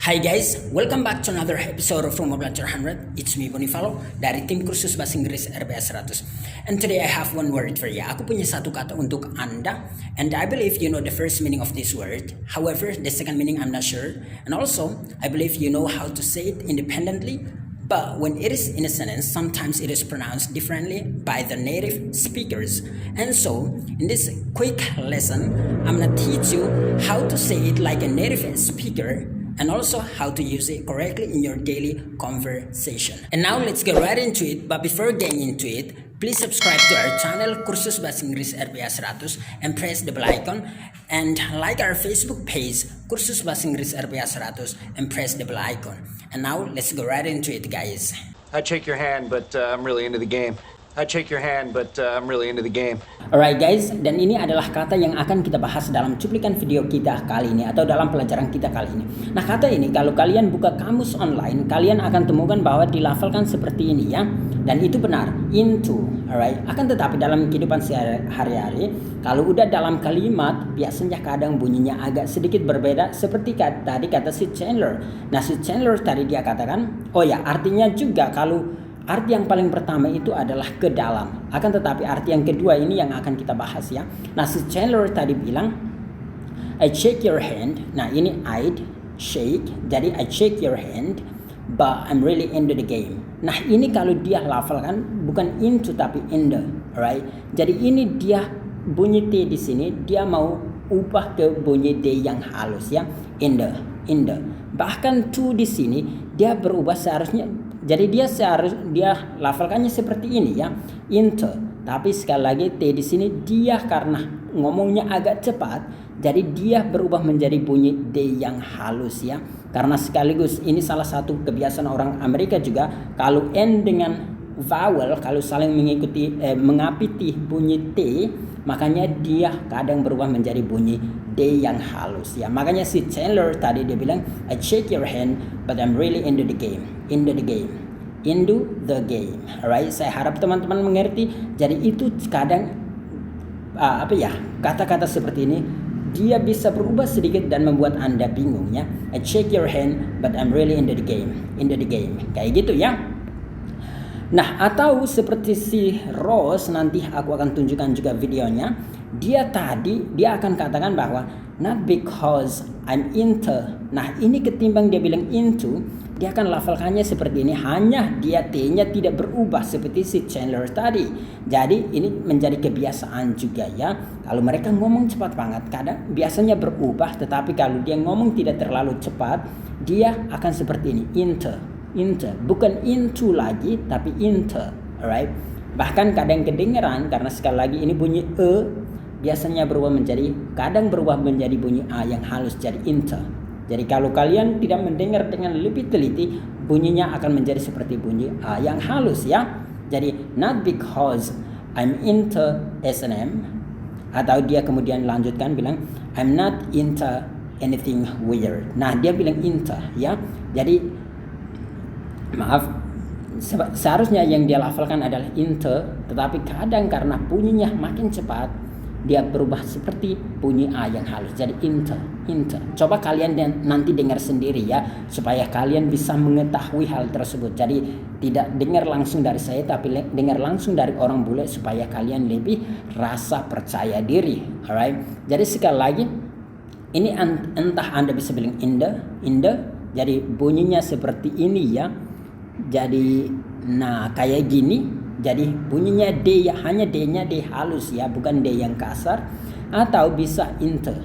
Hi guys, welcome back to another episode of Rumah Belajar 100. It's me Bonifalo dari tim kursus bahasa Inggris RBS 100. And today I have one word for you. Aku punya satu kata untuk Anda, and I believe you know the first meaning of this word. However, the second meaning I'm not sure. And also, I believe you know how to say it independently. But when it is in a sentence, sometimes it is pronounced differently by the native speakers. And so, in this quick lesson, I'm gonna teach you how to say it like a native speaker, and also how to use it correctly in your daily conversation. And now let's get right into it. But before getting into it, please subscribe to our channel Kursus Bahasa Inggris RBS 100 and press the bell icon, and like our Facebook page Kursus Bahasa Inggris RBS 100 and press the bell icon. And now let's go right into it, guys. I'd shake your hand, but I'm really into the game. I'd shake your hand, but I'm really into the game. Alright guys, dan ini adalah kata yang akan kita bahas dalam cuplikan video kita kali ini atau dalam pelajaran kita kali ini. Nah, kata ini kalau kalian buka kamus online, kalian akan temukan bahwa dilafalkan seperti ini ya. Dan itu benar, into, alright. Akan tetapi dalam kehidupan sehari-hari, kalau udah dalam kalimat, biasanya kadang bunyinya agak sedikit berbeda seperti tadi kata si Chandler. Nah, si Chandler tadi dia katakan, oh ya, artinya juga kalau arti yang paling pertama itu adalah ke dalam. Akan tetapi arti yang kedua ini yang akan kita bahas ya. Nah, si Chandler tadi bilang, I shake your hand. Nah, ini I'd shake. Jadi I shake your hand, but I'm really into the game. Nah, ini kalau dia lafalkan bukan into tapi in the, right? Jadi ini dia bunyi T di sini dia mau ubah ke bunyi D yang halus ya. In the. Bahkan to di sini dia berubah seharusnya. Jadi dia lafalkannya seperti ini ya, into. Tapi sekali lagi T di sini dia karena ngomongnya agak cepat, jadi dia berubah menjadi bunyi D yang halus ya. Karena sekaligus ini salah satu kebiasaan orang Amerika juga, kalau N dengan vowel kalau saling mengapiti bunyi T, makanya dia kadang berubah menjadi bunyi D yang halus ya. Makanya si Chandler tadi dia bilang I shake your hand but I'm really into the game. Into the game. Alright, saya harap teman-teman mengerti. Jadi itu kadang kata-kata seperti ini dia bisa berubah sedikit dan membuat Anda bingung ya. I shake your hand but I'm really into the game. Kayak gitu ya. Nah, atau seperti si Rose, nanti aku akan tunjukkan juga videonya. Dia akan katakan bahwa not because I'm into. Nah, ini ketimbang dia bilang into, dia akan lafalkannya seperti ini. Hanya dia T-nya tidak berubah seperti si Chandler tadi. Jadi ini menjadi kebiasaan juga ya. Kalau mereka ngomong cepat banget, kadang biasanya berubah. Tetapi kalau dia ngomong tidak terlalu cepat, dia akan seperti ini, into, bukan into lagi tapi into, alright. Bahkan kadang kedengeran karena sekali lagi ini bunyi biasanya kadang berubah menjadi bunyi A yang halus jadi into. Jadi kalau kalian tidak mendengar dengan lebih teliti, bunyinya akan menjadi seperti bunyi A yang halus ya. Jadi not because I'm into S&M, atau dia kemudian lanjutkan bilang I'm not into anything weird. Nah, dia bilang into ya. Jadi maaf, seharusnya yang dia lafalkan adalah into, tetapi kadang karena bunyinya makin cepat dia berubah seperti bunyi A yang halus jadi into. Coba kalian nanti dengar sendiri ya, supaya kalian bisa mengetahui hal tersebut. Jadi tidak dengar langsung dari saya tapi dengar langsung dari orang bule supaya kalian lebih rasa percaya diri. Alright. Jadi sekali lagi ini entah Anda bisa bilang in the, jadi bunyinya seperti ini ya. Jadi nah kayak gini. Jadi bunyinya D ya, hanya D-nya D halus ya, bukan D yang kasar. Atau bisa inte.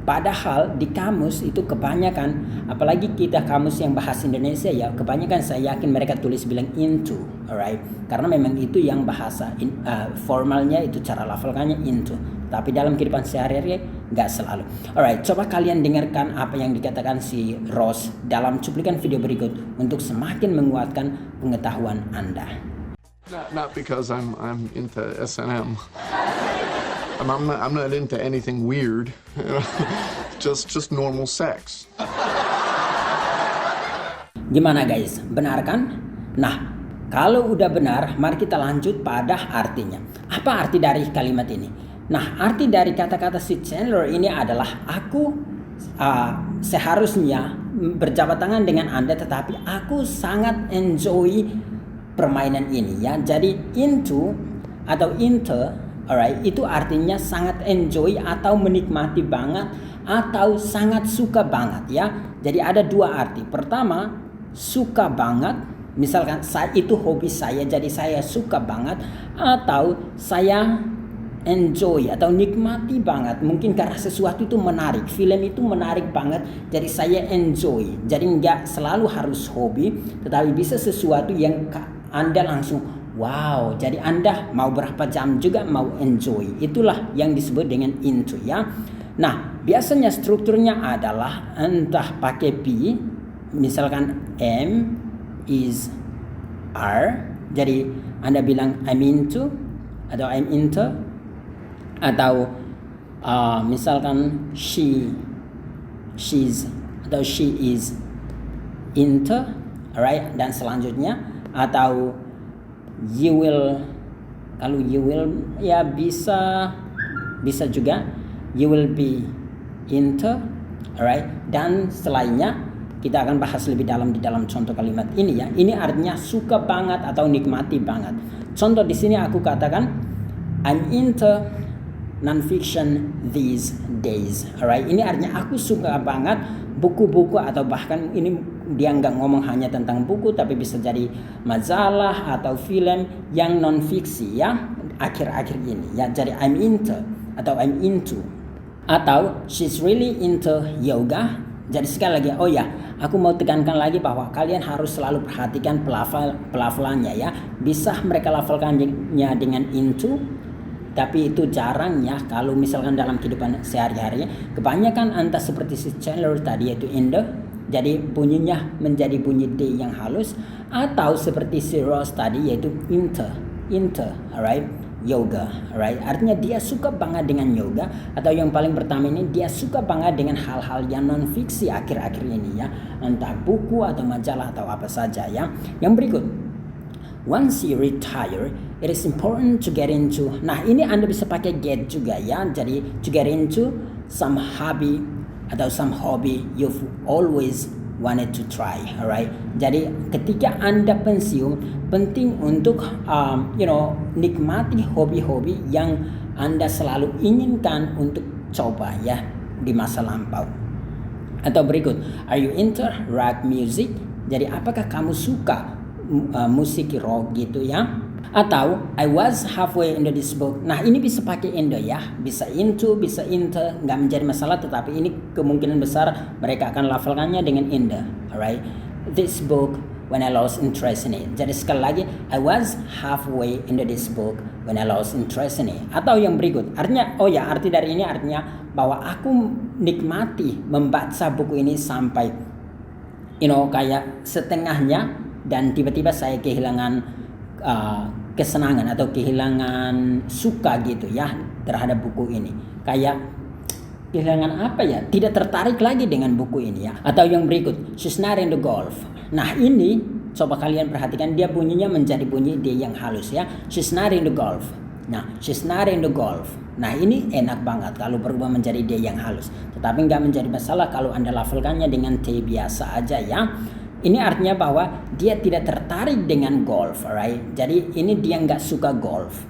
Padahal di kamus itu kebanyakan, apalagi kita kamus yang bahasa Indonesia ya, kebanyakan saya yakin mereka tulis bilang into, alright? Karena memang itu yang bahasa formalnya itu cara lafalkannya into. Tapi dalam kehidupan sehari-hari nggak selalu. Alright, coba kalian dengarkan apa yang dikatakan si Ross dalam cuplikan video berikut untuk semakin menguatkan pengetahuan Anda. Not because I'm into S&M. I'm not into anything weird. just normal sex. Gimana guys? Benar kan? Nah, kalau udah benar, mari kita lanjut pada artinya. Apa arti dari kalimat ini? Nah, arti dari kata-kata si Chandler ini adalah aku seharusnya berjabat tangan dengan Anda, tetapi aku sangat enjoy permainan ini ya. Jadi into atau inter, alright, itu artinya sangat enjoy atau menikmati banget atau sangat suka banget ya. Jadi ada dua arti. Pertama, suka banget. Misalkan saya itu hobi saya, jadi saya suka banget, atau saya enjoy atau nikmati banget. Mungkin karena sesuatu itu menarik, film itu menarik banget, jadi saya enjoy. Jadi nggak selalu harus hobi, tetapi bisa sesuatu yang Anda langsung wow. Jadi Anda mau berapa jam juga mau enjoy. Itulah yang disebut dengan into ya. Nah, biasanya strukturnya adalah entah pakai be, misalkan am, is, are. Jadi Anda bilang I'm into atau I'm into, atau misalkan she's atau she is into, alright, dan selanjutnya, atau you will. Kalau you will ya bisa juga you will be into, alright, dan selainnya kita akan bahas lebih dalam di dalam contoh kalimat ini ya. Ini artinya suka banget atau nikmati banget. Contoh di sini aku katakan I'm into non-fiction these days. Alright, ini artinya aku suka banget buku-buku, atau bahkan ini dia nggak ngomong hanya tentang buku, tapi bisa jadi majalah atau film yang non-fiksi ya akhir-akhir ini ya. Jadi I'm into atau I'm into, atau she's really into yoga. Jadi sekali lagi, oh ya, aku mau tekankan lagi bahwa kalian harus selalu perhatikan pelafalannya ya. Bisa mereka lafalkannya dengan into, tapi itu jarang ya. Kalau misalkan dalam kehidupan sehari-hari, kebanyakan entah seperti si Chandler tadi yaitu in the, jadi bunyinya menjadi bunyi D yang halus, atau seperti si Ross tadi yaitu into, alright, yoga, alright. Artinya dia suka banget dengan yoga, atau yang paling pertama ini dia suka banget dengan hal-hal yang non fiksi akhir-akhir ini ya, entah buku atau majalah atau apa saja ya. Yang berikut, once you retire, it is important to get into. Nah, ini Anda bisa pakai get juga ya. Jadi to get into some hobby atau some hobby you've always wanted to try, alright. Jadi ketika Anda pensiun, penting untuk nikmati hobi-hobi yang Anda selalu inginkan untuk coba ya di masa lampau. Atau berikut, are you into rock music? Jadi apakah kamu suka musik rock gitu ya? Atau I was halfway into this book. Nah, ini bisa pakai into ya, bisa into, bisa into, nggak menjadi masalah, tetapi ini kemungkinan besar mereka akan lafalkannya dengan into, alright. This book when I lost interest in it. Jadi sekali lagi, I was halfway into this book when I lost interest in it. Atau yang berikut, artinya, oh ya, arti dari ini artinya bahwa aku nikmati membaca buku ini sampai kayak setengahnya, dan tiba-tiba saya kehilangan kesenangan atau kehilangan suka gitu ya terhadap buku ini. Kayak kehilangan apa ya? Tidak tertarik lagi dengan buku ini ya. Atau yang berikut, she's not into golf. Nah, ini coba kalian perhatikan, dia bunyinya menjadi bunyi D yang halus ya. She's not into golf. Nah, she's not into golf. Nah, ini enak banget kalau berubah menjadi D yang halus. Tetapi nggak menjadi masalah kalau Anda lafalkannya dengan T biasa aja ya. Ini artinya bahwa dia tidak tertarik dengan golf, alright. Jadi ini dia nggak suka golf.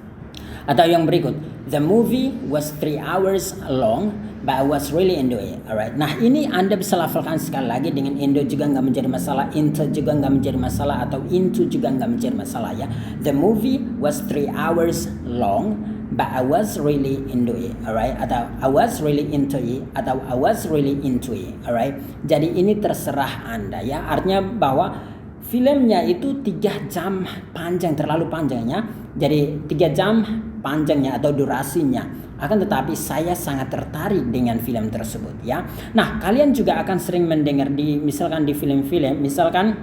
Atau yang berikut, the movie was 3 hours long, but I was really into it, alright. Nah, ini Anda bisa lafalkan sekali lagi dengan into juga nggak menjadi masalah, into juga nggak menjadi masalah, atau into juga nggak menjadi masalah ya. The movie was 3 hours long, but I was really into it, alright. Atau I was really into it, atau I was really into it, alright. Jadi ini terserah Anda ya. Artinya bahwa filmnya itu 3 jam panjang, terlalu panjangnya. Jadi 3 jam panjangnya atau durasinya. Akan tetapi saya sangat tertarik dengan film tersebut ya. Nah, kalian juga akan sering mendengar misalkan di film-film, misalkan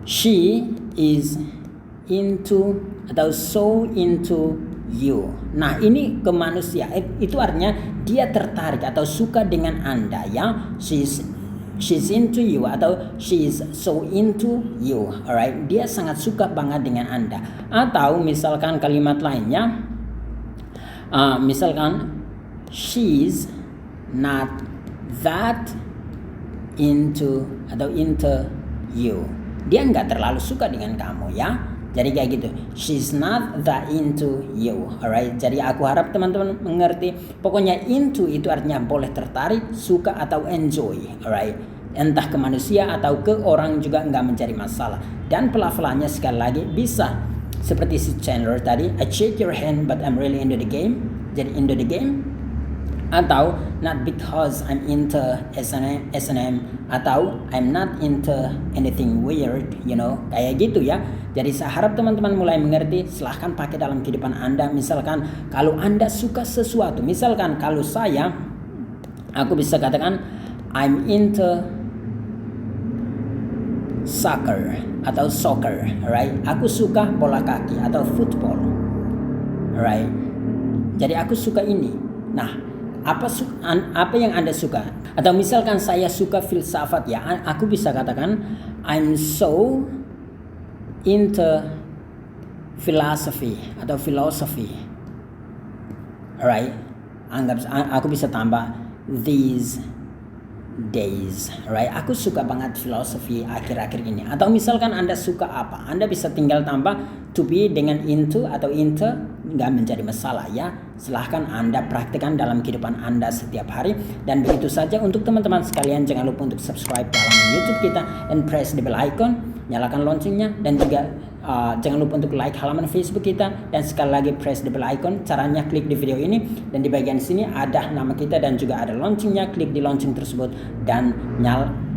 she is into atau so into you. Nah, ini ke manusia itu artinya dia tertarik atau suka dengan Anda ya. She's into you atau she's so into you, alright. Dia sangat suka banget dengan Anda. Atau misalkan kalimat lainnya, misalkan she's not that into you. Dia nggak terlalu suka dengan kamu ya. Jadi kayak gitu. She's not that into you. Alright. Jadi aku harap teman-teman mengerti. Pokoknya into itu artinya boleh tertarik, suka atau enjoy. Alright. Entah ke manusia atau ke orang juga nggak menjadi masalah. Dan pelafalannya sekali lagi bisa seperti si Chandler tadi. I shake your hand but I'm really into the game. Jadi into the game. Atau not because I'm into S&M atau I'm not into anything weird, kayak gitu ya. Jadi saya harap teman-teman mulai mengerti. Silahkan pakai dalam kehidupan Anda. Misalkan kalau Anda suka sesuatu, misalkan kalau aku bisa katakan I'm into soccer, right? Aku suka bola kaki atau football, right? Jadi aku suka ini. Nah, apa yang Anda suka? Atau misalkan saya suka filsafat ya, aku bisa katakan I'm so into philosophy atau philosophy. Alright? Aku bisa tambah these days, right? Aku suka banget filosofi akhir-akhir ini. Atau misalkan Anda suka apa? Anda bisa tinggal tambah to be dengan into atau into, nggak menjadi masalah ya. Silahkan Anda praktikkan dalam kehidupan Anda setiap hari. Dan begitu saja untuk teman-teman sekalian, jangan lupa untuk subscribe dalam YouTube kita dan press the bell icon, nyalakan loncengnya, dan juga jangan lupa untuk like halaman Facebook kita, dan sekali lagi press the bell icon. Caranya klik di video ini dan di bagian sini ada nama kita dan juga ada loncengnya. Klik di lonceng tersebut dan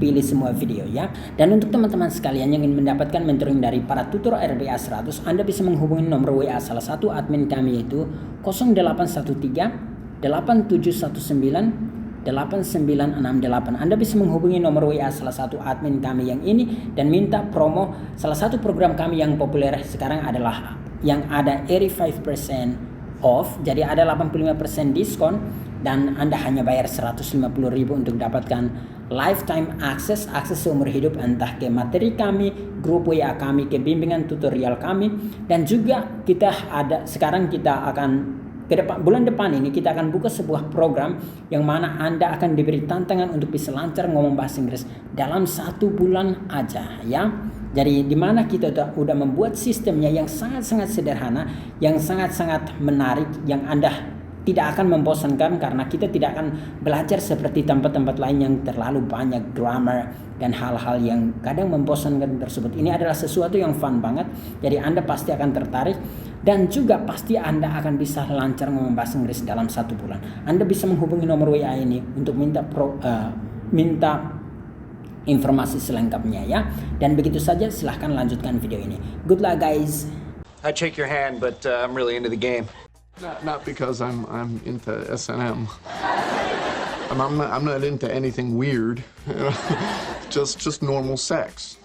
pilih semua video ya. Dan untuk teman-teman sekalian yang ingin mendapatkan mentoring dari para tutor RBA 100, Anda bisa menghubungi nomor WA salah satu admin kami, yaitu 0813 8719 8968. Anda bisa menghubungi nomor WA salah satu admin kami yang ini dan minta promo salah satu program kami yang populer sekarang adalah yang ada 85% off. Jadi ada 85% diskon dan Anda hanya bayar 150.000 untuk dapatkan lifetime akses seumur hidup, entah ke materi kami, grup WA kami, ke bimbingan tutorial kami, dan juga sekarang kita akan bulan depan ini kita akan buka sebuah program yang mana Anda akan diberi tantangan untuk bisa lancar ngomong bahasa Inggris dalam 1 bulan aja ya. Jadi di mana kita udah membuat sistemnya yang sangat-sangat sederhana, yang sangat-sangat menarik, yang Anda tidak akan membosankan karena kita tidak akan belajar seperti tempat-tempat lain yang terlalu banyak grammar dan hal-hal yang kadang membosankan tersebut. Ini adalah sesuatu yang fun banget. Jadi Anda pasti akan tertarik dan juga pasti Anda akan bisa lancar ngomong bahasa Inggris dalam 1 bulan. Anda bisa menghubungi nomor WA ini untuk minta informasi selengkapnya ya. Dan begitu saja, silahkan lanjutkan video ini. Good luck guys. I'd shake your hand, but I'm really into the game. Not because I'm into S&M. I'm not into anything weird. Just normal sex.